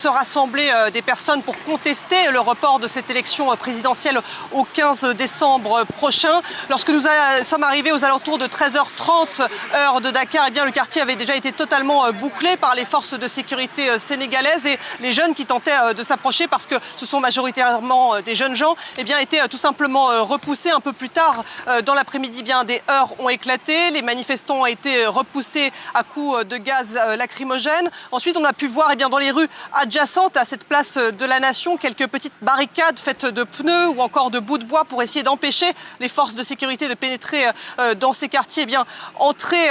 Se rassembler des personnes pour contester le report de cette élection présidentielle au 15 décembre prochain. Lorsque nous sommes arrivés aux alentours de 13h30 heure de Dakar, eh bien, le quartier avait déjà été totalement bouclé par les forces de sécurité sénégalaises et les jeunes qui tentaient de s'approcher, parce que ce sont majoritairement des jeunes gens, eh bien, étaient tout simplement repoussés. Un peu plus tard dans l'après-midi, bien, des heurts ont éclaté. Les manifestants ont été repoussés à coups de gaz lacrymogène. Ensuite, on a pu voir, eh bien, dans les rues adjacentes à cette place de la Nation, quelques petites barricades faites de pneus ou encore de bouts de bois pour essayer d'empêcher les forces de sécurité de pénétrer dans ces quartiers. Eh bien, entrer,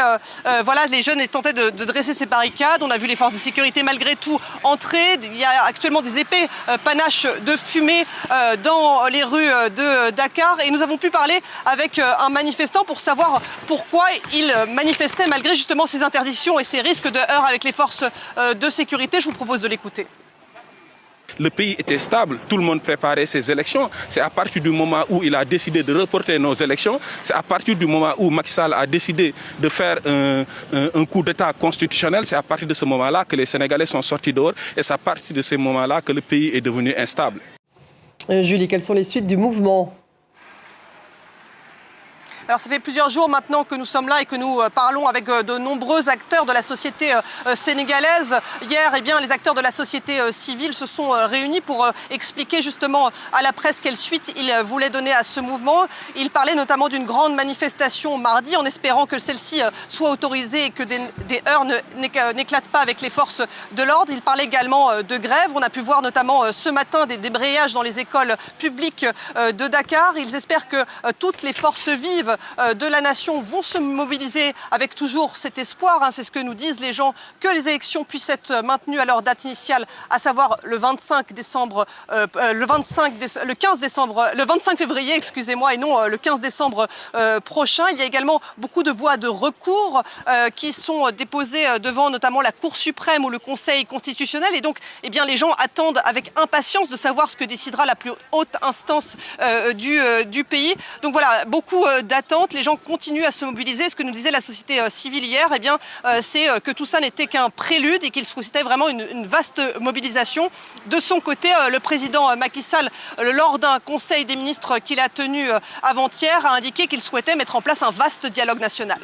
voilà, les jeunes tentaient de dresser ces barricades. On a vu les forces de sécurité malgré tout entrer. Il y a actuellement des épais panaches de fumée dans les rues de Dakar. Et nous avons pu parler avec un manifestant pour savoir pourquoi il manifestait malgré justement ces interdictions et ces risques de heurts avec les forces de sécurité. Je vous propose de l'écouter. Le pays était stable, tout le monde préparait ses élections. C'est à partir du moment où il a décidé de reporter nos élections, c'est à partir du moment où Macky Sall a décidé de faire un coup d'État constitutionnel, c'est à partir de ce moment-là que les Sénégalais sont sortis dehors et c'est à partir de ce moment-là que le pays est devenu instable. Julie, quelles sont les suites du mouvement ? Alors, ça fait plusieurs jours maintenant que nous sommes là et que nous parlons avec de nombreux acteurs de la société sénégalaise. Hier, eh bien, les acteurs de la société civile se sont réunis pour expliquer justement à la presse quelle suite ils voulaient donner à ce mouvement. Ils parlaient notamment d'une grande manifestation mardi en espérant que celle-ci soit autorisée et que des heurts n'éclatent pas avec les forces de l'ordre. Ils parlaient également de grève. On a pu voir notamment ce matin des débrayages dans les écoles publiques de Dakar. Ils espèrent que toutes les forces vives de la nation vont se mobiliser avec toujours cet espoir, c'est ce que nous disent les gens, que les élections puissent être maintenues à leur date initiale, à savoir le 25 février, excusez-moi, et non le 15 décembre prochain. Il y a également beaucoup de voies de recours qui sont déposées devant notamment la Cour suprême ou le Conseil constitutionnel, et donc eh bien, les gens attendent avec impatience de savoir ce que décidera la plus haute instance du pays. Donc voilà, beaucoup d'attentes. Les gens continuent à se mobiliser. Ce que nous disait la société civile hier, eh bien, c'est que tout ça n'était qu'un prélude et qu'il souhaitait vraiment une vaste mobilisation. De son côté, le président Macky Sall, lors d'un conseil des ministres qu'il a tenu avant-hier, a indiqué qu'il souhaitait mettre en place un vaste dialogue national.